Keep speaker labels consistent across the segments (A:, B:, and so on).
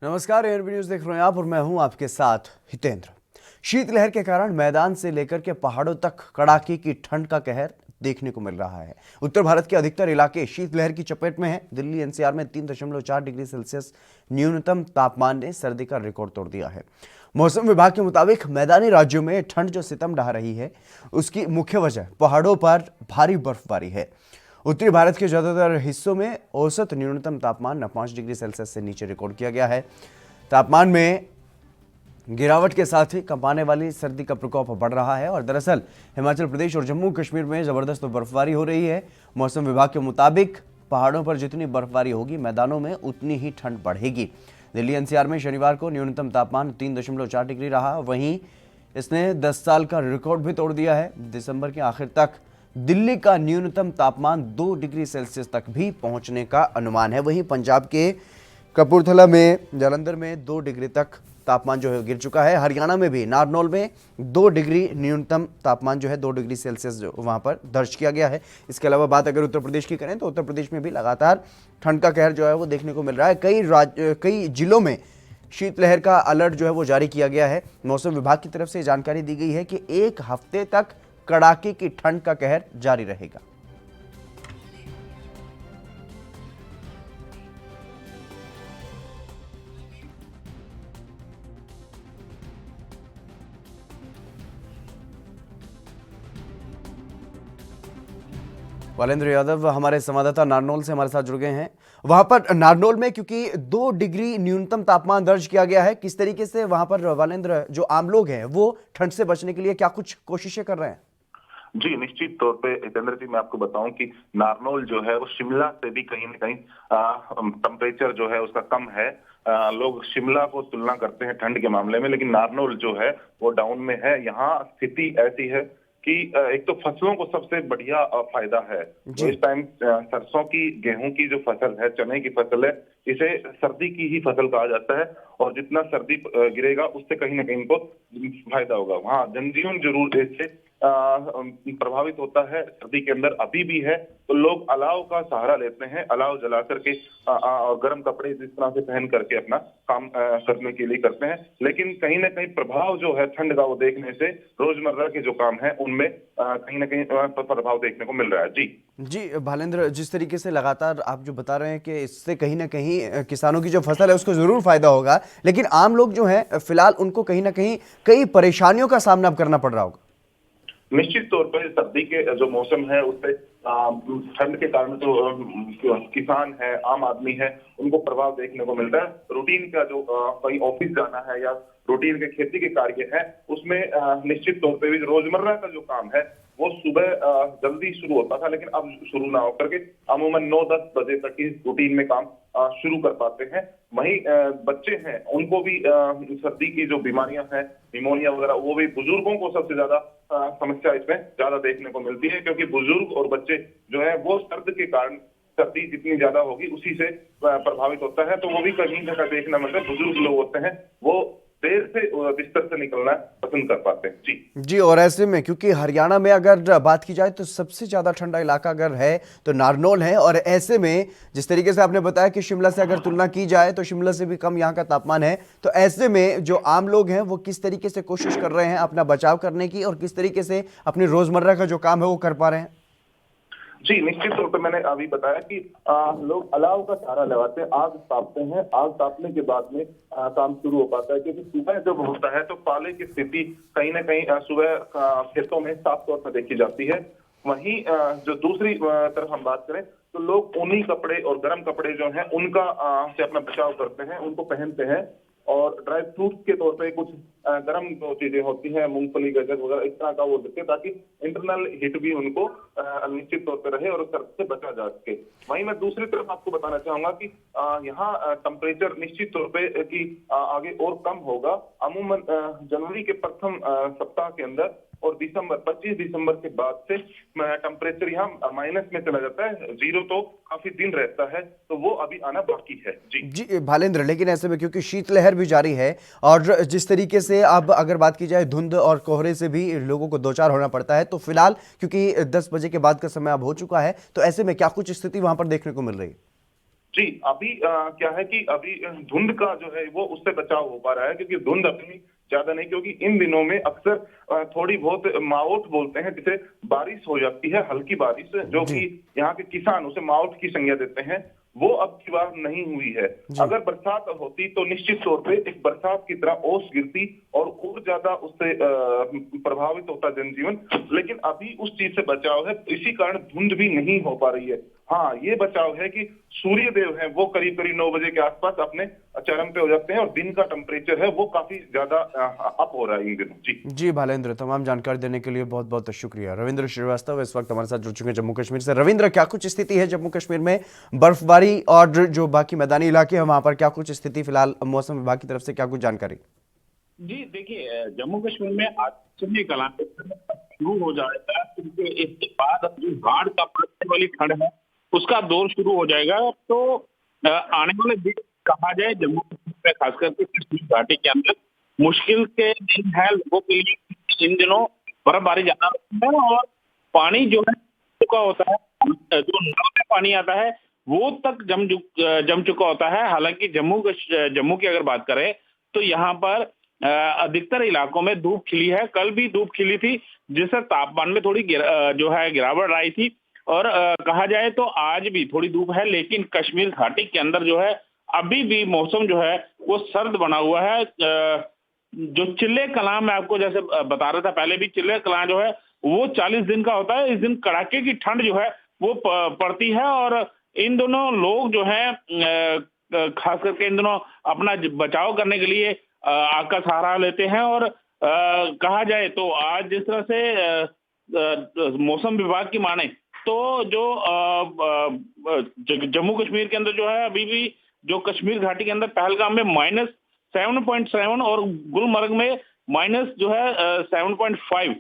A: नमस्कार, ANB news देख रहे हैं आप और मैं हूं आपके साथ हितेंद्र। शीतलहर के कारण मैदान से लेकर के पहाड़ों तक कड़ाके की ठंड का कहर देखने को मिल रहा है। उत्तर भारत के अधिकतर इलाके शीतलहर की चपेट में हैं। दिल्ली एनसीआर में 3.4 डिग्री सेल्सियस न्यूनतम तापमान ने सर्दी का रिकॉर्ड तोड़ दिया है। मौसम विभाग के मुताबिक मैदानी राज्यों में ठंड जो सितम ढा रही है, उसकी मुख्य वजह पहाड़ों पर भारी बर्फबारी है। उत्तरी भारत के ज्यादातर हिस्सों में औसत न्यूनतम तापमान 5 डिग्री सेल्सियस से नीचे रिकॉर्ड किया गया है। तापमान में गिरावट के साथ ही कंपाने वाली सर्दी का प्रकोप बढ़ रहा है और दरअसल हिमाचल प्रदेश और जम्मू कश्मीर में जबरदस्त बर्फबारी हो रही है। मौसम विभाग के मुताबिक पहाड़ों पर जितनी बर्फबारी होगी, मैदानों में उतनी ही ठंड बढ़ेगी। दिल्ली एनसीआर में शनिवार को न्यूनतम तापमान 3.4 डिग्री रहा। वहीं इसने 10 साल का रिकॉर्ड भी तोड़ दिया है। दिसंबर के आखिर तक दिल्ली का न्यूनतम तापमान 2 डिग्री सेल्सियस तक भी पहुंचने का अनुमान है। वहीं पंजाब के कपूरथला में, जालंधर में 2 डिग्री तक तापमान जो है गिर चुका है। हरियाणा में भी नारनौल में 2 डिग्री न्यूनतम तापमान जो है 2 डिग्री सेल्सियस जो वहां पर दर्ज किया गया है। इसके अलावा बात अगर उत्तर प्रदेश की करें तो उत्तर प्रदेश में भी लगातार ठंड का कहर जो है वो देखने को मिल रहा है। कई जिलों में शीतलहर का अलर्ट जो है वो जारी किया गया है। मौसम विभाग की तरफ से जानकारी दी गई है कि 1 हफ्ते तक कड़ाके की ठंड का कहर जारी रहेगा। वालेंद्र यादव हमारे संवाददाता नारनौल से हमारे साथ जुड़ गए हैं। वहां पर नारनौल में क्योंकि 2 डिग्री न्यूनतम तापमान दर्ज किया गया है, किस तरीके से वहां पर वालेंद्र जो आम लोग हैं वो ठंड से बचने के लिए क्या कुछ कोशिशें कर रहे हैं?
B: जी, निश्चित तौर पे हितेंद्र जी, मैं आपको बताऊं कि नारनौल जो है वो शिमला से भी कहीं न कहीं टेम्परेचर जो है उसका कम है। लोग शिमला को तुलना करते हैं ठंड के मामले में, लेकिन नारनौल जो है वो डाउन में है। यहाँ स्थिति ऐसी है कि एक तो फसलों को सबसे बढ़िया फायदा है। तो इस टाइम सरसों की, गेहूं की जो फसल है, चने की फसल है, इसे सर्दी की ही फसल कहा जाता है और जितना सर्दी गिरेगा उससे कहीं ना कहीं इनको फायदा होगा। वहाँ जनजीवन जरूर इससे प्रभावित होता है। सर्दी के अंदर अभी भी है तो लोग अलाव का सहारा लेते हैं, अलाव जला करके और गर्म कपड़े जिस तरह से पहन करके अपना काम करने के लिए करते हैं। लेकिन कहीं ना कहीं प्रभाव जो है ठंड का वो देखने से रोजमर्रा के जो काम है उनमें कहीं ना कहीं प्रभाव देखने को मिल रहा है। जी
A: भालेंद्र, जिस तरीके से लगातार आप जो बता रहे हैं कि इससे कहीं ना कहीं किसानों की जो फसल है उसको जरूर फायदा होगा, लेकिन आम लोग जो है फिलहाल उनको कहीं ना कहीं कई परेशानियों का सामना करना पड़ रहा होगा।
B: निश्चित तौर पर सर्दी के जो मौसम है उससे ठंड के कारण जो किसान है, आम आदमी है, उनको प्रभाव देखने को मिलता है। रूटीन का जो कहीं ऑफिस जाना है या रूटीन के खेती के कार्य है उसमें निश्चित तौर पे भी रोजमर्रा का जो काम है वो सुबह जल्दी शुरू होता था, लेकिन अब शुरू ना होकर के अमूमन 9-10 बजे तक ही रूटीन में काम शुरू कर पाते हैं। वहीं बच्चे हैं उनको भी सर्दी की जो बीमारियां हैं, निमोनिया वगैरह, वो भी बुजुर्गों को सबसे ज्यादा समस्या इसमें ज्यादा देखने को मिलती है, क्योंकि बुजुर्ग और बच्चे जो है वो सर्द के कारण, सर्दी जितनी ज्यादा होगी उसी से प्रभावित होता है। तो वो भी कहीं ना कहीं देखना, मतलब बुजुर्ग लोग होते हैं वो देर से बिस्तर से निकलना पसंद कर पाते हैं।
A: जी, और ऐसे में क्योंकि हरियाणा में अगर बात की जाए तो सबसे ज्यादा ठंडा इलाका अगर है तो नारनौल है, और ऐसे में जिस तरीके से आपने बताया कि शिमला से अगर तुलना की जाए तो शिमला से भी कम यहाँ का तापमान है, तो ऐसे में जो आम लोग हैं वो किस तरीके से कोशिश कर रहे हैं अपना बचाव करने की और किस तरीके से अपने रोजमर्रा का जो काम है वो कर पा रहे हैं?
B: जी, निश्चित तौर पर मैंने अभी बताया कि लोग अलाव का सहारा लगाते हैं, आग तापते हैं। आग तापने के बाद में काम शुरू हो पाता है, क्योंकि सुबह जब होता है तो पाले की स्थिति कहीं ना कहीं सुबह खेतों में साफ तौर पर देखी जाती है। वहीं जो दूसरी तरफ हम बात करें तो लोग ऊनी कपड़े और गर्म कपड़े जो हैं उनका से अपना बचाव करते हैं, उनको पहनते हैं। और ड्राई फ्रूट्स के तौर पे कुछ गर्म जो चीजें होती हैं, मूंगफली, गाजर वगैरह, इस तरह का वो देते हैं ताकि इंटरनल हीट भी उनको निश्चित तौर पे रहे और सर्द से बचा जा सके। वहीं मैं दूसरी तरफ आपको बताना चाहूंगा कि यहाँ टेम्परेचर निश्चित तौर पे कि आगे और कम होगा। अमूमन जनवरी के प्रथम सप्ताह के अंदर और 25 दिसंबर के बाद से टेम्परेचर यहाँ माइनस में चला जाता है। जीरो तो काफी दिन रहता है, तो वो अभी आना बाकी है।
A: जी भालेंद्र, लेकिन ऐसे में क्योंकि शीतलहर भी जारी है और जिस तरीके से अब अगर बात की जाए धुंध और कोहरे से भी लोगों को दो चार होना पड़ता है, तो फिलहाल क्योंकि 10 बजे के बाद का समय अब हो चुका है, तो ऐसे में क्या कुछ स्थिति वहां पर देखने को मिल रही है?
B: जी, अभी क्या है कि अभी धुंध का जो है वो उससे बचाव हो पा रहा है, क्योंकि धुंध अपनी ज्यादा नहीं, क्योंकि इन दिनों में अक्सर थोड़ी बहुत मावठ बोलते हैं, जिसे बारिश हो जाती है, हल्की बारिश, जो
A: जी।
B: कि यहाँ के किसान उसे मावठ की संज्ञा देते हैं, वो अब की बार नहीं हुई है।
A: जी।
B: अगर बरसात होती तो निश्चित तौर पे एक बरसात की तरह ओस गिरती और ज्यादा उससे प्रभावित होता जनजीवन, लेकिन अभी उस चीज से बचाव है, इसी कारण धुंध भी नहीं हो पा रही है। हाँ, ये बचाव है कि सूर्य देव है वो करीब करीब 9 बजे के आसपास अपने चरम पे हो जाते हैं, और दिन का टेम्परेचर है वो काफी ज्यादा अप हो रहा है इन दिनों। जी
A: जी भालेंद्र, तमाम जानकारी देने के लिए बहुत बहुत शुक्रिया। रविंद्र श्रीवास्तव इस वक्त हमारे साथ जुड़ चुके हैं जम्मू कश्मीर से। रविंद्र, क्या कुछ स्थिति है जम्मू कश्मीर में? बर्फबारी और जो बाकी मैदानी इलाके हैं वहां पर क्या कुछ स्थिति फिलहाल मौसम विभाग की तरफ से क्या कुछ जानकारी?
C: जी देखिए, जम्मू कश्मीर में आज से कला शुरू हो जाएगा, क्योंकि इसके बाद जो बाढ़ का पड़ने वाली ठंड है उसका दौर शुरू हो जाएगा। तो आने वाले दिन कहा जाए जम्मू कश्मीर में, खास करके कश्मीर घाटी के अंदर मुश्किल के दिन है लोगों के लिए। इन दिनों बर्फबारी ज्यादा होती है और पानी जो है चुका होता है, जो नल में पानी आता है वो तक जम चुका होता है। हालांकि जम्मू की अगर बात करें तो यहाँ पर अधिकतर इलाकों में धूप खिली है। कल भी धूप खिली थी, जिससे तापमान में थोड़ी जो है गिरावट आई थी। और कहा जाए तो आज भी थोड़ी धूप है, लेकिन कश्मीर घाटी के अंदर जो है अभी भी मौसम जो है वो सर्द बना हुआ है। जो चिल्ले कलां मैं आपको जैसे बता रहा था पहले भी, चिल्ले कलां जो है वो 40 दिन का होता है। इस दिन कड़ाके की ठंड जो है वो पड़ती है, और इन दोनों लोग जो है खास करके इन दिनों अपना बचाव करने के लिए आग का सहारा लेते हैं। और कहा जाए तो आज जिस तरह से मौसम विभाग की माने तो जो जम्मू कश्मीर के अंदर जो है अभी भी जो कश्मीर घाटी के अंदर पहलगाम में -7.7 और गुलमर्ग में माइनस जो है 7.5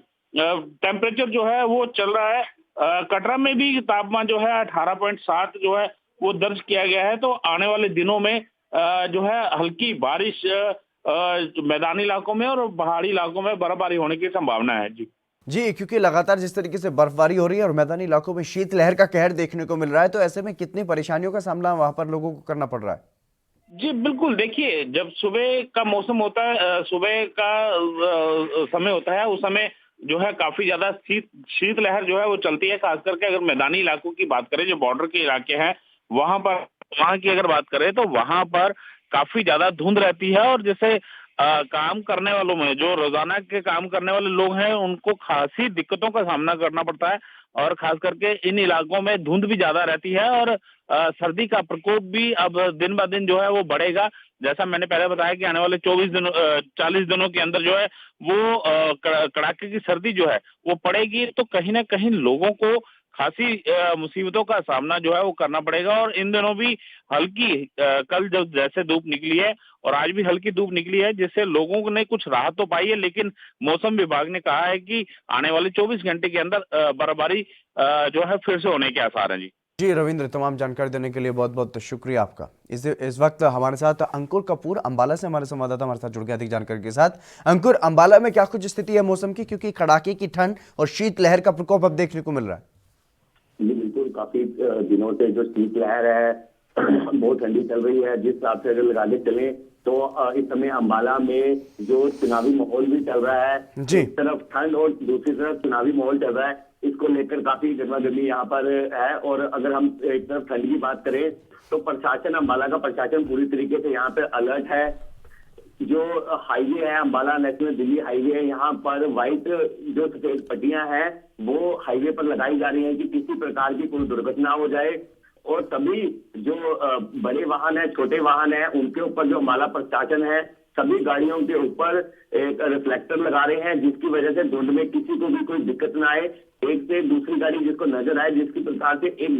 C: टेम्परेचर जो है वो चल रहा है। कटरा में भी तापमान जो है 18.7 जो है वो दर्ज किया गया है। तो आने वाले दिनों में जो है हल्की बारिश मैदानी इलाकों में और पहाड़ी इलाकों में बर्फबारी होने की संभावना है।
A: जी, क्योंकि लगातार जिस तरीके से बर्फबारी हो रही है और मैदानी इलाकों में शीतलहर का कहर देखने को मिल रहा है, तो ऐसे में कितनी परेशानियों का सामना वहां पर लोगों को करना पड़ रहा है?
C: जी बिल्कुल, देखिए जब सुबह का मौसम होता है, सुबह का समय होता है, उस समय जो है काफी ज्यादा शीतलहर जो है वो चलती है। खास करके अगर मैदानी इलाकों की बात करें, जो बॉर्डर के इलाके हैं वहां की अगर बात करें तो वहां पर काफी ज्यादा धुंध रहती है। और जैसे काम करने वालों में, जो रोजाना के काम करने वाले लोग हैं, उनको खासी दिक्कतों का सामना करना पड़ता है। और खास करके इन इलाकों में धुंध भी ज्यादा रहती है, और सर्दी का प्रकोप भी अब दिन ब दिन जो है वो बढ़ेगा। जैसा मैंने पहले बताया कि आने वाले 40 दिनों के अंदर जो है वो कड़ाके की सर्दी जो है वो पड़ेगी। तो कहीं ना कहीं लोगों को खासी मुसीबतों का सामना जो है वो करना पड़ेगा। और इन दिनों भी हल्की कल जब जैसे धूप निकली है और आज भी हल्की धूप निकली है, जिससे लोगों ने कुछ राहत तो पाई है, लेकिन मौसम विभाग ने कहा है कि आने वाले 24 घंटे के अंदर बर्फबारी जो है फिर से होने के आसार हैं।
A: जी रविंद्र, तमाम जानकारी देने के लिए बहुत बहुत शुक्रिया आपका। इस वक्त हमारे साथ अंकुर कपूर अंबाला से हमारे संवाददाता हमारे साथ जुड़ गए अधिक जानकारी के साथ। अंकुर, अंबाला में क्या कुछ स्थिति है मौसम की, क्योंकि कड़ाके की ठंड और शीतलहर का प्रकोप अब देखने को मिल रहा है?
D: जी बिल्कुल, काफी दिनों से जो शीतलहर है बहुत ठंडी चल रही है। जिस हिसाब से अगर लगा के चले तो इस समय अंबाला में जो चुनावी माहौल भी चल रहा है, एक तरफ ठंड और दूसरी तरफ चुनावी माहौल चल रहा है, इसको लेकर काफी गर्मागर्मी यहाँ पर है। और अगर हम एक तरफ ठंड की बात करें तो प्रशासन, अंबाला का प्रशासन पूरी तरीके से यहाँ पर अलर्ट है। जो हाईवे है, अंबाला नेशनल दिल्ली हाईवे है, यहाँ पर व्हाइट जो सफेद पट्टियां हैं वो हाईवे पर लगाई जा रही हैं कि किसी प्रकार की कोई दुर्घटना हो जाए। और सभी जो बड़े वाहन है, छोटे वाहन है, उनके ऊपर जो अंबाला प्रशासन है सभी गाड़ियों के ऊपर एक रिफ्लेक्टर लगा रहे हैं, जिसकी वजह से धुंध में किसी को भी कोई दिक्कत ना आए। एक से दूसरी गाड़ी जिसको नजर आए, जिसकी प्रकार से एक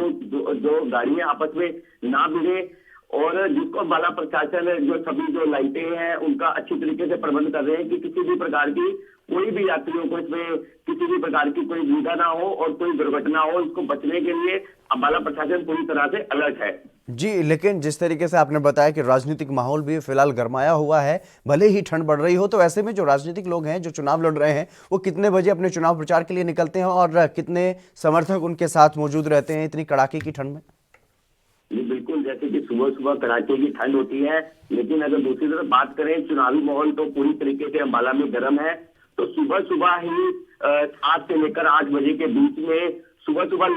D: दो गाड़ियां आपस में ना भिड़े। और जिसको अंबाला प्रशासन जो सभी जो लाइटें हैं उनका अच्छी तरीके से प्रबंध कर रहे हैं कि किसी भी प्रकार की कोई भी यात्रियों को इसमें किसी भी प्रकार की कोई दुविधा ना हो और कोई दुर्घटना हो। इसको बचने के लिए अंबाला प्रशासन पूरी तरह से अलर्ट है।
A: जी, लेकिन जिस तरीके से आपने बताया कि राजनीतिक माहौल भी फिलहाल गरमाया हुआ है, भले ही ठंड बढ़ रही हो, तो ऐसे में जो राजनीतिक लोग हैं जो चुनाव लड़ रहे हैं वो कितने बजे अपने चुनाव प्रचार के लिए निकलते हैं और कितने समर्थक उनके साथ मौजूद रहते हैं इतनी कड़ाके की ठंड में?
D: बिल्कुल, जैसे कि सुबह सुबह कड़ाके की ठंड होती है, लेकिन अगर दूसरी तरफ बात करें चुनावी माहौल तो पूरी तरीके से अंबाला में गर्म है। तो सुबह सुबह ही 7 से लेकर 8 बजे के बीच में सुबह सुबह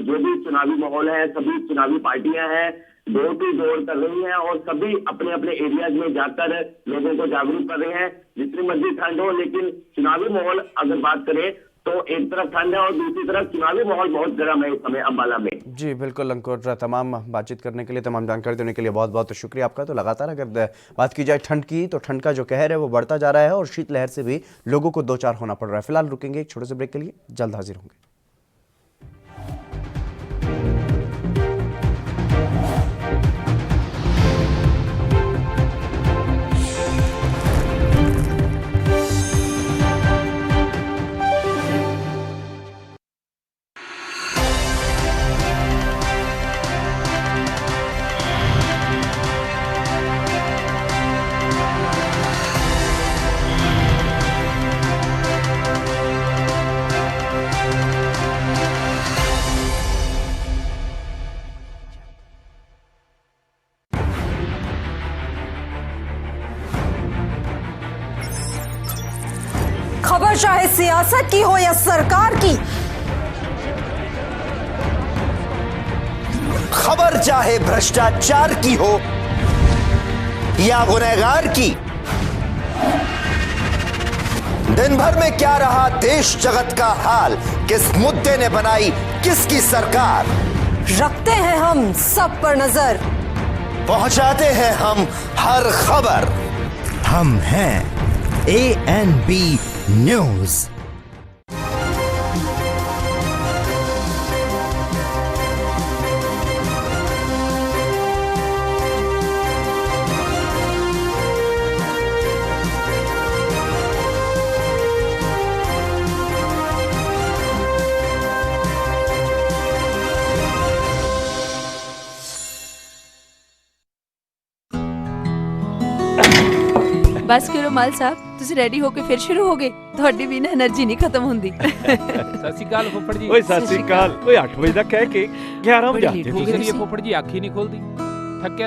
D: जो भी चुनावी माहौल है, सभी चुनावी पार्टियां हैं डोर टू डोर कर रही हैं और सभी अपने अपने एरियाज में जाकर लोगों को जागरूक कर रहे हैं। जितनी मर्जी ठंड हो, लेकिन चुनावी माहौल अगर बात करें तो एक तरफ ठंड है और दूसरी तरफ चुनावी माहौल बहुत गर्म है इस समय अंबाला में।
A: जी बिल्कुल अंकुर, तमाम बातचीत करने के लिए, तमाम जानकारी देने के लिए बहुत बहुत शुक्रिया आपका। तो लगातार अगर बात की जाए ठंड की, तो ठंड का जो कहर है वो बढ़ता जा रहा है और शीतलहर से भी लोगों को दो चार होना पड़ रहा है। फिलहाल रुकेंगे एक छोटे से ब्रेक के लिए, जल्द हाजिर होंगे।
E: खबर चाहे सियासत की हो या सरकार की,
F: खबर चाहे भ्रष्टाचार की हो या गुनहगार की, दिन भर में क्या रहा देश जगत का हाल, किस मुद्दे ने बनाई किसकी सरकार,
E: रखते हैं हम सब पर नजर,
F: पहुंचाते हैं हम हर खबर। हम हैं ANB न्यूज।
G: बस करो माल साहब, ਤੁਸੀਂ ਰੈਡੀ ਹੋ ਕੇ ਫਿਰ ਸ਼ੁਰੂ ਹੋ ਗਏ। ਤੁਹਾਡੀ ਵੀ ਨਾ એનર્ਜੀ ਨਹੀਂ ਖਤਮ ਹੁੰਦੀ।
H: ਸਤਿ ਸ਼੍ਰੀ ਅਕਾਲ ਫੁੱਫੜ ਜੀ।
I: ਓਏ ਸਤਿ ਸ਼੍ਰੀ ਅਕਾਲ। ਓਏ 8 ਵਜੇ ਦਾ ਕਹਿ ਕੇ 11 ਵਜੇ ਆਤੇ
H: ਤੁਸੀਂ ਇਹ ਫੁੱਫੜ ਜੀ ਅੱਖ ਹੀ ਨਹੀਂ ਖੁੱਲਦੀ।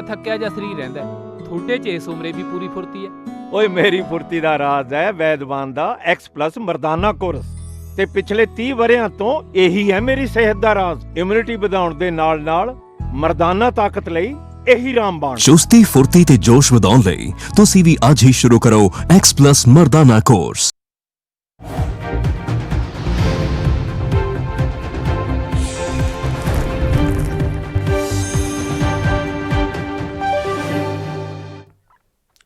H: ਥੱਕਿਆ ਜਿਹਾ ਸਰੀਰ ਰਹਿੰਦਾ। ਤੁਹਾਡੇ 'ਚ ਇਸ ਉਮਰੇ ਵੀ ਪੂਰੀ ਫੁਰਤੀ ਹੈ।
I: ਓਏ ਮੇਰੀ ਫੁਰਤੀ ਦਾ ਰਾਜ਼ ਹੈ ਵੈਦਵਾਨ ਦਾ X+ ਮਰਦਾਨਾ ਕੋਰਸ ਤੇ ਪਿਛਲੇ 30 ਵਰਿਆਂ ਤੋਂ ਇਹੀ ਹੈ ਮੇਰੀ ਸਿਹਤ ਦਾ ਰਾਜ਼। ਇਮਿਊਨਿਟੀ ਵਧਾਉਣ ਦੇ ਨਾਲ ਮਰਦਾਨਾ ਤਾਕਤ ਲਈ ਇਹੀ ਰਾਮਬਾਣ।
J: ਚੁਸਤੀ ਫੁਰਤੀ ਤੇ ਜੋਸ਼ ਵਧਾਉਣ ਲਈ ਤੁਸੀਂ ਵੀ ਅੱਜ ਹੀ ਸ਼ੁਰੂ ਕਰੋ X+ ਮਰਦਾਨਾ ਕੋਰਸ।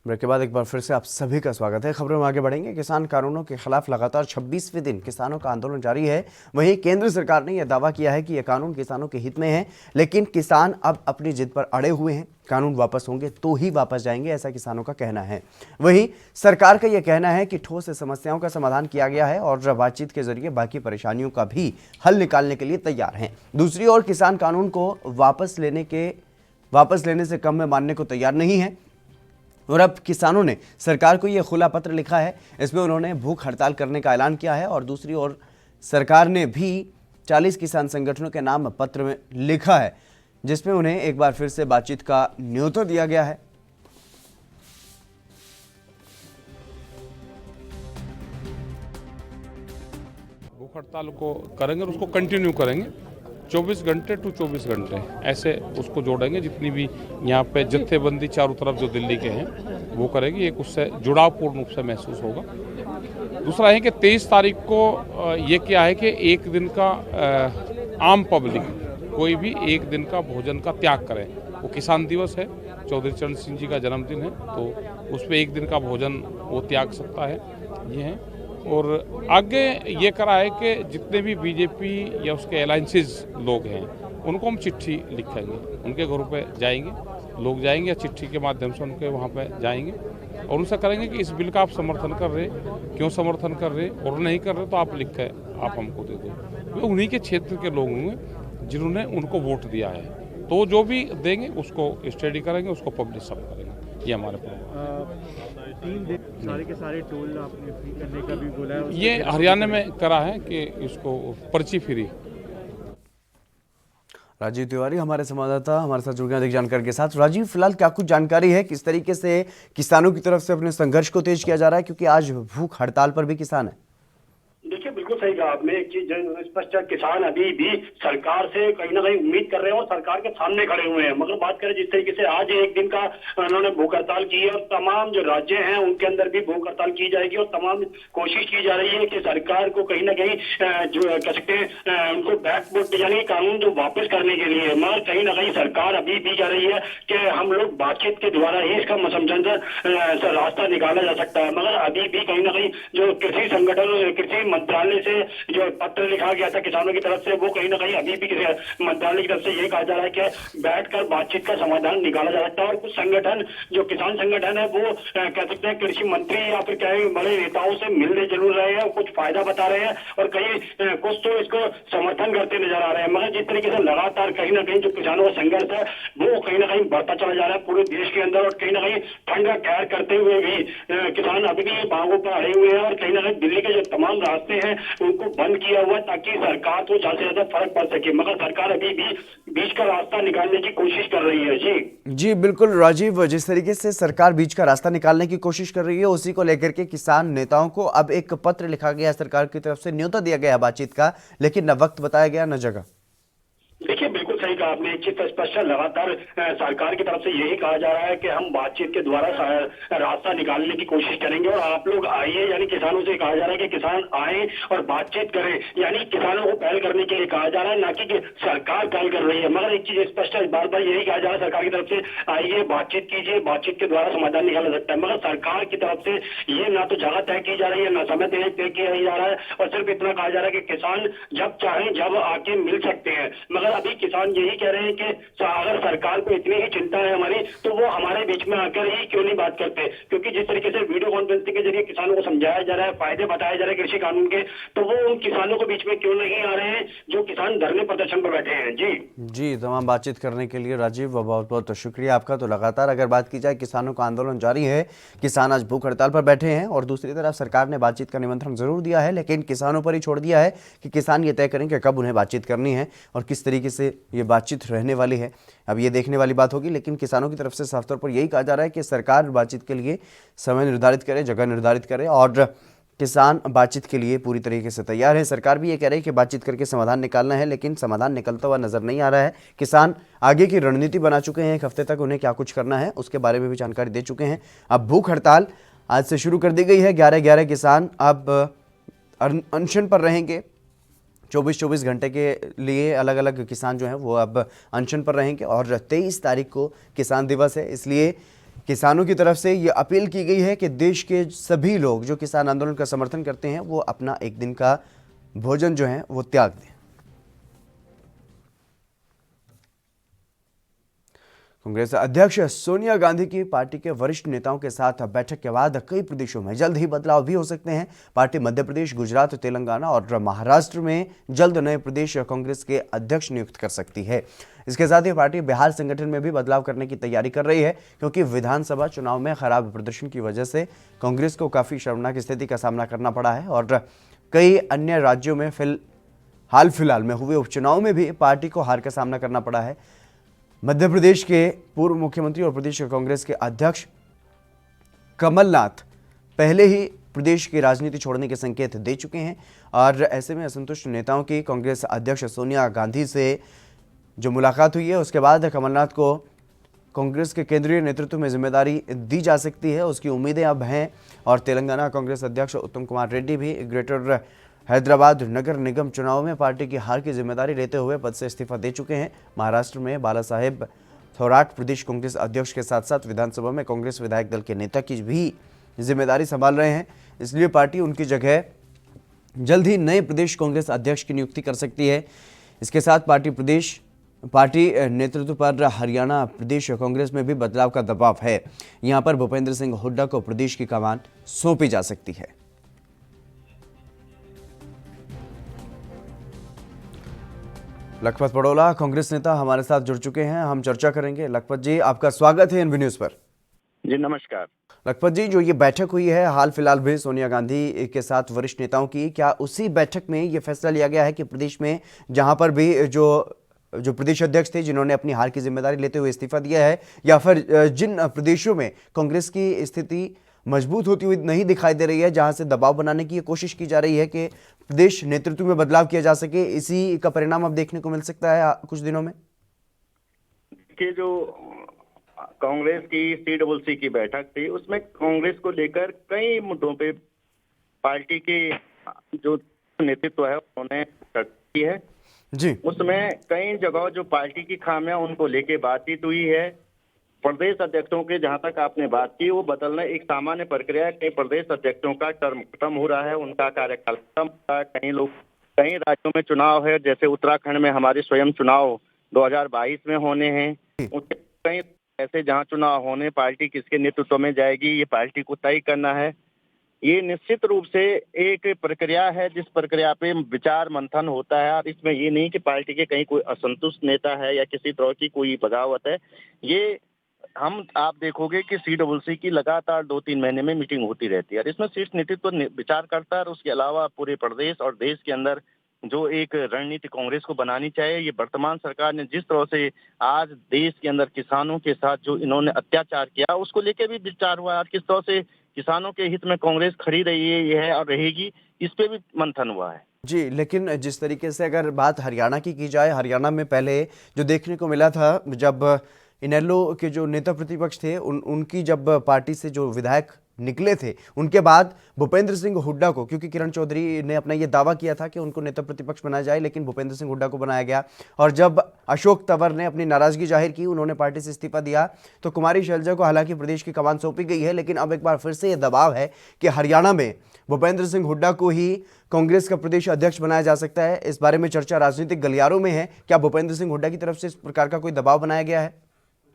A: ब्रेक के बाद एक बार फिर से आप सभी का स्वागत है। खबरों में आगे बढ़ेंगे। किसान कानूनों के खिलाफ लगातार 26वें दिन किसानों का आंदोलन जारी है। वहीं केंद्र सरकार ने यह दावा किया है कि यह कानून किसानों के हित में है, लेकिन किसान अब अपनी जिद पर अड़े हुए हैं। कानून वापस होंगे तो ही वापस जाएंगे, ऐसा किसानों का कहना है। वहीं सरकार का यह कहना है कि ठोस समस्याओं का समाधान किया गया है और बातचीत के जरिए बाकी परेशानियों का भी हल निकालने के लिए तैयार हैं। दूसरी ओर किसान कानून को वापस लेने से कम में मानने को तैयार नहीं है और अब किसानों ने सरकार को यह खुला पत्र लिखा है। इसमें उन्होंने भूख हड़ताल करने का ऐलान किया है और दूसरी ओर सरकार ने भी 40 किसान संगठनों के नाम पत्र में लिखा है, जिसमें उन्हें एक बार फिर से बातचीत का न्योता दिया गया है।
K: भूख हड़ताल को करेंगे और उसको कंटिन्यू करेंगे 24 घंटे टू 24 घंटे ऐसे उसको जोड़ेंगे। जितनी भी यहाँ पे जत्थेबंदी चारों तरफ जो दिल्ली के हैं वो करेगी, एक उससे जुड़ाव पूर्ण रूप से महसूस होगा। दूसरा है कि 23 तारीख को ये क्या है कि एक दिन का आम पब्लिक कोई भी एक दिन का भोजन का त्याग करे। वो किसान दिवस है, चौधरी चरण सिंह जी का जन्मदिन है, तो उस पर एक दिन का भोजन वो त्याग सकता है, ये है। और आगे ये करा है कि जितने भी बीजेपी या उसके अलायंसेस लोग हैं उनको हम चिट्ठी लिखेंगे, उनके घरों पे जाएंगे, लोग जाएंगे या चिट्ठी के माध्यम से उनके वहाँ पे जाएंगे और उनसे करेंगे कि इस बिल का आप समर्थन कर रहे, क्यों समर्थन कर रहे, और नहीं कर रहे तो आप लिख के आप हमको दे दो। वे उन्हीं के क्षेत्र के लोग होंगे जिन्होंने उनको वोट दिया है, तो जो भी देंगे उसको स्टडी करेंगे, उसको पब्लिश सब करेंगे। ये हमारे प्रोग्राम
L: 3 दिन सारे के सारे टोल आपने फ्री करने का भी बोला है।
K: ये हरियाणा में करा है कि इसको पर्ची फ्री।
A: राजीव तिवारी हमारे संवाददाता हमारे साथ जुड़ गए अधिक जानकारी के साथ। राजीव, फिलहाल क्या कुछ जानकारी है, किस तरीके से किसानों की तरफ से अपने संघर्ष को तेज किया जा रहा है, क्योंकि आज भूख हड़ताल पर भी किसान है?
M: देखिए, बिल्कुल सही कहा आपने। एक चीज स्पष्ट है, किसान अभी भी सरकार से कहीं ना कहीं उम्मीद कर रहे हैं और सरकार के सामने खड़े हुए हैं। मगर बात करें जिस तरीके से आज एक दिन का उन्होंने भूख हड़ताल की है और तमाम जो राज्य हैं उनके अंदर भी भूख हड़ताल की जाएगी और तमाम कोशिश की जा रही है कि सरकार को कहीं ना कहीं जो कह सकते हैं उनको बैकवर्ड यानी कानून जो वापस करने के लिए, मगर कहीं ना कहीं सरकार अभी भी कह रही है कि हम लोग बातचीत के द्वारा ही इसका समझौता रास्ता निकाला जा सकता है। मगर अभी भी कहीं ना कहीं जो कृषि संगठन, कृषि मंत्रालय से जो पत्र लिखा गया था किसानों की तरफ से, वो कहीं ना कहीं अभी भी मंत्रालय की तरफ से ये कहा जा रहा है कि बैठकर बातचीत का समाधान निकाला जा सकता है। और कुछ संगठन, जो किसान संगठन है, वो कह सकते हैं कृषि मंत्री या फिर कहीं बड़े नेताओं से मिलने जरूर रहे हैं, कुछ फायदा बता रहे हैं और कहीं कुछ तो इसको समर्थन करते नजर आ रहे हैं। मगर जिस तरीके से लगातार कहीं ना कहीं जो किसानों का संघर्ष है वो कहीं ना कहीं बढ़ता चला जा रहा है पूरे देश के अंदर, और कहीं ना कहीं ठंड का कहर करते हुए भी किसान अभी भी बागों पर अड़े हुए हैं और कहीं ना कहीं दिल्ली के जो तमाम रास्ते हैं उनको बंद किया हुआ ताकि सरकार को ज्यादा से ज्यादा फर्क पड़ सके। मगर सरकार अभी भी बीच का रास्ता निकालने की कोशिश कर रही है। जी
A: बिल्कुल राजीव, जिस तरीके से सरकार बीच का रास्ता निकालने की कोशिश कर रही है, उसी को लेकर के किसान नेताओं को अब एक पत्र लिखा गया है सरकार की तरफ से, न्योता दिया गया है बातचीत का, लेकिन न वक्त बताया गया न जगह।
M: देखिए, बिल्कुल सही कहा आपने। एक चीज स्पष्ट है, लगातार सरकार की तरफ से यही कहा जा रहा है कि हम बातचीत के द्वारा रास्ता निकालने की कोशिश करेंगे और आप लोग आइए, यानी किसानों से कहा जा रहा है कि किसान आए और बातचीत करें, यानी किसानों को पहल करने के लिए कहा जा रहा है, ना कि सरकार पहल कर रही है। मगर एक चीज स्पष्ट है, बार बार यही कहा जा रहा है सरकार की तरफ से, आइए बातचीत कीजिए, बातचीत के द्वारा समाधान निकाला सकता है। मगर सरकार की तरफ से ये ना तो जगह तय की जा रही है, ना समय तय किया जा रहा है, और सिर्फ इतना कहा जा रहा है कि किसान जब चाहें जब आके मिल सकते हैं। मगर अभी किसान यही कह रहे हैं कि अगर सरकार को इतनी ही चिंता है हमारी, तो वो हमारे बीच में आकर ही क्यों नहीं बात करते, क्योंकि जिस तरीके से वीडियो कॉन्फ्रेंसिंग के जरिए किसानों को समझाया जा रहा है, फायदे बताए जा रहे हैं कृषि कानून के, तो वो उन किसानों के बीच में क्यों नहीं आ रहे हैं जो किसान धरने प्रदर्शन पर बैठे हैं। जी
A: तमाम बातचीत करने के लिए राजीव बहुत बहुत शुक्रिया आपका। तो लगातार अगर बात की जाए, किसानों का आंदोलन जारी है, किसान आज भूख हड़ताल पर बैठे हैं और दूसरी तरफ सरकार ने बातचीत का निमंत्रण जरूर दिया है, लेकिन किसानों पर ही छोड़ दिया है कि किसान ये तय करें कि कब उन्हें बातचीत करनी है और किस तरीके से ये बातचीत रहने वाली है। अब ये देखने वाली बात होगी, लेकिन किसानों की तरफ से साफ तौर पर यही कहा जा रहा है कि सरकार बातचीत के लिए समय निर्धारित करे, जगह निर्धारित करे और किसान बातचीत के लिए पूरी तरीके से तैयार है। सरकार भी ये कह रही है कि बातचीत करके समाधान निकालना है, लेकिन समाधान निकलता हुआ नजर नहीं आ रहा है। किसान आगे की रणनीति बना चुके हैं, एक हफ्ते तक उन्हें क्या कुछ करना है उसके बारे में भी जानकारी दे चुके हैं। अब भूख हड़ताल आज से शुरू कर दी गई है। 11 किसान अब अनशन पर रहेंगे। 24 घंटे के लिए अलग अलग किसान जो हैं वो अब अनशन पर रहेंगे और 23 तारीख को किसान दिवस है, इसलिए किसानों की तरफ से ये अपील की गई है कि देश के सभी लोग जो किसान आंदोलन का समर्थन करते हैं वो अपना एक दिन का भोजन जो है वो त्याग दें। कांग्रेस अध्यक्ष सोनिया गांधी की पार्टी के वरिष्ठ नेताओं के साथ बैठक के बाद कई प्रदेशों में जल्द ही बदलाव भी हो सकते हैं। पार्टी मध्य प्रदेश, गुजरात, तेलंगाना और महाराष्ट्र में जल्द नए प्रदेश कांग्रेस के अध्यक्ष नियुक्त कर सकती है। इसके साथ ही पार्टी बिहार संगठन में भी बदलाव करने की तैयारी कर रही है, क्योंकि विधानसभा चुनाव में खराब प्रदर्शन की वजह से कांग्रेस को काफी शर्मनाक स्थिति का सामना करना पड़ा है और कई अन्य राज्यों में हाल फिलहाल में हुए उपचुनाव में भी पार्टी को हार का सामना करना पड़ा है। मध्य प्रदेश के पूर्व मुख्यमंत्री और प्रदेश कांग्रेस के अध्यक्ष कमलनाथ पहले ही प्रदेश की राजनीति छोड़ने के संकेत दे चुके हैं और ऐसे में असंतुष्ट नेताओं की कांग्रेस अध्यक्ष सोनिया गांधी से जो मुलाकात हुई है उसके बाद कमलनाथ को कांग्रेस के केंद्रीय नेतृत्व में जिम्मेदारी दी जा सकती है, उसकी उम्मीदें अब हैं। और तेलंगाना कांग्रेस अध्यक्ष उत्तम कुमार रेड्डी भी ग्रेटर हैदराबाद नगर निगम चुनाव में पार्टी की हार की जिम्मेदारी लेते हुए पद से इस्तीफा दे चुके हैं। महाराष्ट्र में बाला साहेब थोराट प्रदेश कांग्रेस अध्यक्ष के साथ साथ विधानसभा में कांग्रेस विधायक दल के नेता की भी जिम्मेदारी संभाल रहे हैं, इसलिए पार्टी उनकी जगह जल्द ही नए प्रदेश कांग्रेस अध्यक्ष की नियुक्ति कर सकती है। इसके साथ पार्टी नेतृत्व पर हरियाणा प्रदेश कांग्रेस में भी बदलाव का दबाव है। यहां पर भूपेंद्र सिंह हुड्डा को प्रदेश की कमान सौंपी जा सकती है। लखपत पड़ोला कांग्रेस नेता हमारे साथ जुड़ चुके हैं, हम चर्चा करेंगे। लखपत जी, आपका स्वागत है एनवी न्यूज पर।
N: जी नमस्कार।
A: लखपत जी, जो ये बैठक हुई है हाल फिलहाल में सोनिया गांधी के साथ वरिष्ठ नेताओं की, क्या उसी बैठक में ये फैसला लिया गया है कि प्रदेश में जहां पर भी जो जो प्रदेश अध्यक्ष थे जिन्होंने अपनी हार की जिम्मेदारी लेते हुए इस्तीफा दिया है, या फिर जिन प्रदेशों में कांग्रेस की स्थिति मजबूत होती हुई नहीं दिखाई दे रही है, जहां से दबाव बनाने की कोशिश की जा रही है कि प्रदेश नेतृत्व में बदलाव किया जा सके, इसी का परिणाम अब देखने को मिल सकता है कुछ दिनों में?
N: कि जो कांग्रेस की CCC की बैठक थी उसमें कांग्रेस को लेकर कई मुद्दों पे पार्टी के जो नेतृत्व है उन्होंने चर्चा की है
A: जी।
N: उसमें कई जगह जो पार्टी की खामियां उनको लेके बातचीत हुई है। प्रदेश अध्यक्षों के जहां तक आपने बात की वो बदलना एक सामान्य प्रक्रिया है। कई प्रदेश अध्यक्षों का टर्म खत्म हो रहा है, उनका कार्यकाल खत्म हो रहा है। कई राज्यों में चुनाव है, जैसे उत्तराखंड में हमारे स्वयं चुनाव 2022 में होने हैं। कई ऐसे जहां चुनाव होने, पार्टी किसके नेतृत्व में जाएगी ये पार्टी को तय करना है। ये निश्चित रूप से एक प्रक्रिया है जिस प्रक्रिया पे विचार मंथन होता है, और इसमें ये नहीं कि पार्टी के कहीं कोई असंतुष्ट नेता है या किसी तरह की कोई बगावत है। ये आप देखोगे कि CCC की लगातार 2-3 महीने में मीटिंग होती रहती है और इसमें शीर्ष नेतृत्व विचार करता है और उसके अलावा पूरे प्रदेश और देश के अंदर जो एक रणनीति कांग्रेस को बनानी चाहिए। ये वर्तमान सरकार ने जिस तरह से आज देश के अंदर किसानों के साथ जो इन्होंने अत्याचार किया उसको लेके भी विचार हुआ है। किस तरह से किसानों के हित में कांग्रेस खड़ी रही है ये है और रहेगी, इस पे भी मंथन हुआ है।
A: जी, लेकिन जिस तरीके से अगर बात हरियाणा की जाए, हरियाणा में पहले जो देखने को मिला था, जब इनेलो के जो नेता प्रतिपक्ष थे उनकी जब पार्टी से जो विधायक निकले थे, उनके बाद भूपेंद्र सिंह हुड्डा को, क्योंकि किरण चौधरी ने अपना ये दावा किया था कि उनको नेता प्रतिपक्ष बनाया जाए, लेकिन भूपेंद्र सिंह हुड्डा को बनाया गया। और जब अशोक तंवर ने अपनी नाराजगी जाहिर की, उन्होंने पार्टी से इस्तीफा दिया, तो कुमारी शैलजा को हालांकि प्रदेश की कमान सौंपी गई है, लेकिन अब एक बार फिर से ये दबाव है कि हरियाणा में भूपेंद्र सिंह हुड्डा को ही कांग्रेस का प्रदेश अध्यक्ष बनाया जा सकता है। इस बारे में चर्चा राजनीतिक गलियारों में है। क्या भूपेंद्र सिंह हुड्डा की तरफ से इस प्रकार का कोई दबाव बनाया गया है?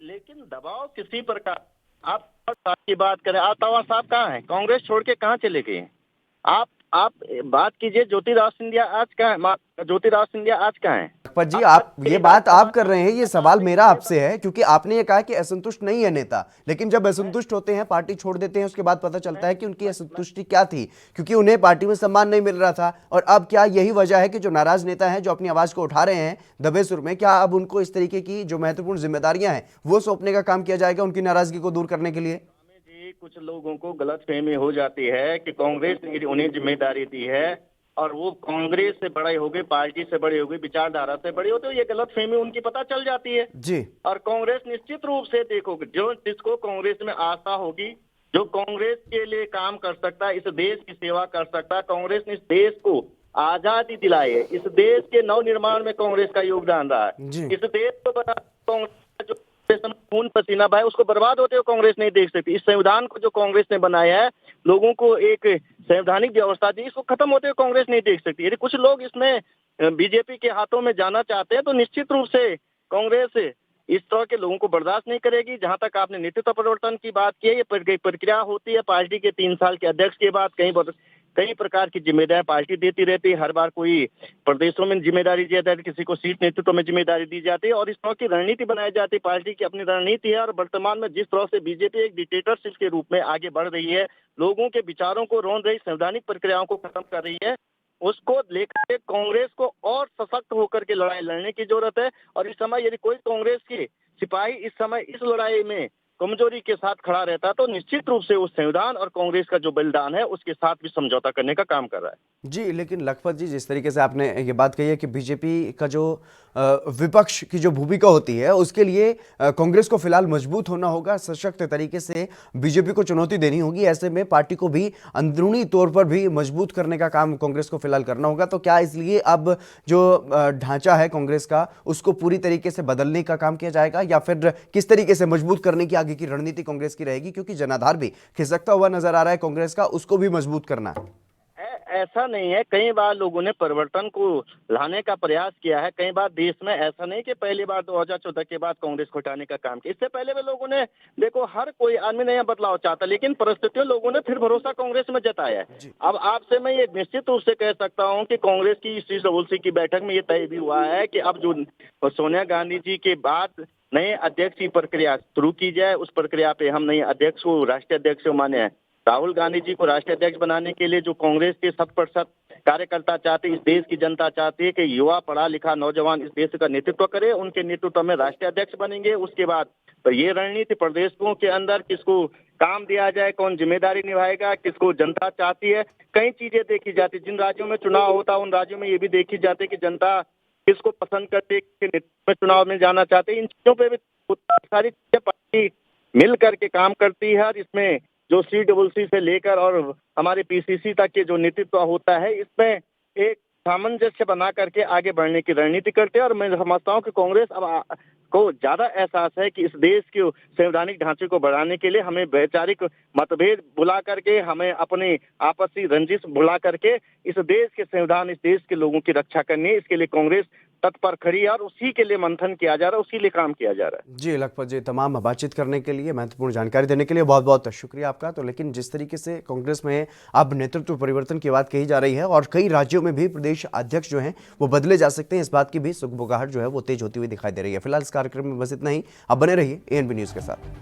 N: लेकिन दबाव किसी प्रकार, आप की बात करें, तंवर साहब कहाँ हैं? कांग्रेस छोड़ के कहाँ चले गए हैं? आप बात कीजिए, ज्योतिरादित्य सिंधिया आज कहाँ है? ज्योतिरादित्य सिंधिया आज कहाँ है?
A: जी, आप ये बात आप कर रहे हैं, ये सवाल मेरा आपसे है, क्योंकि आपने ये कहा कि असंतुष्ट नहीं है नेता, लेकिन जब असंतुष्ट होते हैं, पार्टी छोड़ देते हैं, उसके बाद पता चलता है कि उनकी असंतुष्टि क्या थी, क्योंकि उन्हें पार्टी में सम्मान नहीं मिल रहा था। और अब क्या यही वजह है कि जो नाराज नेता हैं, जो अपनी आवाज को उठा रहे हैं दबे सुर में, क्या अब उनको इस तरीके की जो महत्वपूर्ण जिम्मेदारियां हैं वो सौंपने का काम किया जाएगा उनकी नाराजगी को दूर करने के लिए?
N: कुछ लोगों को गलतफहमी हो जाती है कि कांग्रेस ने उन्हें जिम्मेदारी दी है और वो कांग्रेस से बड़े हो गए, पार्टी से बड़े हो गए, विचारधारा से बड़े होते, तो ये गलतफहमी उनकी पता चल जाती है
A: जी।
N: और कांग्रेस निश्चित रूप से देखोगे, जो जिसको कांग्रेस में आस्था होगी, जो कांग्रेस के लिए काम कर सकता है, इस देश की सेवा कर सकता है। कांग्रेस ने इस देश को आजादी दिलाई है, इस देश के नवनिर्माण में कांग्रेस का योगदान रहा है। इस देश को कांग्रेस जो खून पसीना भाई उसको बर्बाद होते हुए कांग्रेस नहीं देख सकती। इस संविधान को जो कांग्रेस ने बनाया है, लोगों को एक संवैधानिक व्यवस्था दी, इसको खत्म होते हुए कांग्रेस नहीं देख सकती। यदि कुछ लोग इसमें बीजेपी के हाथों में जाना चाहते हैं तो निश्चित रूप से कांग्रेस इस तरह के लोगों को बर्दाश्त नहीं करेगी। जहां तक आपने नेतृत्व परिवर्तन की बात की है, ये प्रक्रिया होती है। पार्टी के 3 साल के अध्यक्ष के बाद कई प्रकार की जिम्मेदारी पार्टी देती रहती है। हर बार कोई प्रदेशों में जिम्मेदारी दी जाती है, किसी को सीट नेतृत्व में जिम्मेदारी दी जाती है और इस तरह की रणनीति बनाई जाती है। पार्टी की अपनी रणनीति है और वर्तमान में जिस तरह से बीजेपी एक डिक्टेटरशिप के रूप में आगे बढ़ रही है, लोगों के विचारों को रौंद रही, संवैधानिक प्रक्रियाओं को खत्म कर रही है, उसको लेकर कांग्रेस को और सशक्त होकर के लड़ाई लड़ने की जरूरत है। और इस समय यदि कोई कांग्रेस के सिपाही इस समय इस लड़ाई में कमजोरी के साथ खड़ा रहता तो निश्चित रूप से उस संविधान और कांग्रेस का जो बलिदान है उसके साथ भी समझौता करने का काम कर रहा है।
A: जी, लेकिन लखपत जी, जिस तरीके से आपने ये बात कही है कि बीजेपी का जो विपक्ष की जो भूमिका होती है उसके लिए कांग्रेस को फिलहाल मजबूत होना होगा, सशक्त तरीके से बीजेपी को चुनौती देनी होगी। ऐसे में पार्टी को भी अंदरूनी तौर पर भी मजबूत करने का काम कांग्रेस को फिलहाल करना होगा। तो क्या इसलिए अब जो ढांचा है कांग्रेस का उसको पूरी तरीके से बदलने का काम किया जाएगा, या फिर किस तरीके से मजबूत करने की आगे की रणनीति कांग्रेस की रहेगी? क्योंकि जनाधार भी खिसकता हुआ नजर आ रहा है कांग्रेस का, उसको भी मजबूत करना है।
N: ऐसा नहीं है, कई बार लोगों ने परिवर्तन को लाने का प्रयास किया है। कई बार देश में ऐसा नहीं कि पहली बार 2014 के बाद कांग्रेस को हटाने का काम किया, इससे पहले भी लोगों ने, देखो हर कोई आदमी नया बदलाव चाहता, लेकिन परिस्थितियों लोगों ने फिर भरोसा कांग्रेस में जताया है। अब आपसे मैं ये निश्चित रूप से कह सकता हूँ कि कांग्रेस की CCC की बैठक में ये तय भी हुआ है कि अब जो सोनिया गांधी जी के बाद नए अध्यक्ष की प्रक्रिया शुरू की जाए। उस प्रक्रिया पे हम नए अध्यक्ष को, राष्ट्रीय अध्यक्ष को माने राहुल गांधी जी को राष्ट्रीय अध्यक्ष बनाने के लिए जो कांग्रेस के 100% कार्यकर्ता चाहते, इस देश की जनता चाहती है कि युवा पढ़ा लिखा नौजवान इस देश का नेतृत्व करे, उनके नेतृत्व में राष्ट्रीय अध्यक्ष बनेंगे। उसके बाद तो ये रणनीति प्रदेशों के अंदर किसको काम दिया जाए, कौन जिम्मेदारी निभाएगा, किसको जनता चाहती है, कई चीजें देखी जाती। जिन राज्यों में चुनाव होता है उन राज्यों में ये भी देखी जाती है कि जनता किसको पसंद करती है, किसके नेतृत्व में चुनाव में जाना चाहते हैं। इन चीजों पे भी सारी चीजें पार्टी मिल करके काम करती है और इसमें जो CCC से लेकर और हमारे PCC तक के जो नेतृत्व होता है, इसमें एक सामंजस्य बना करके आगे बढ़ने की रणनीति करते हैं। और मैं समझता हूँ कि कांग्रेस अब को ज्यादा एहसास है कि इस देश के संवैधानिक ढांचे को बढ़ाने के लिए हमें वैचारिक मतभेद भुला करके, हमें अपने आपसी रंजिश भुला करके इस देश के संविधान, इस देश के लोगों की रक्षा करनी है। इसके लिए कांग्रेस तत्पर खड़ी है और उसी के लिए मंथन किया जा रहा है, उसी लिए काम किया जा रहा है।
A: जी लखपत जी, तमाम बातचीत करने के लिए, महत्वपूर्ण जानकारी देने के लिए बहुत बहुत शुक्रिया आपका। तो लेकिन जिस तरीके से कांग्रेस में अब नेतृत्व परिवर्तन की बात कही जा रही है और कई राज्यों में भी प्रदेश अध्यक्ष जो हैं वो बदले जा सकते हैं, इस बात की भी सुगबुगाहट जो है वो तेज होती हुई दिखाई दे रही है। फिलहाल इस कार्यक्रम में बस इतना ही। अब बने रहिए ANB न्यूज़ के साथ।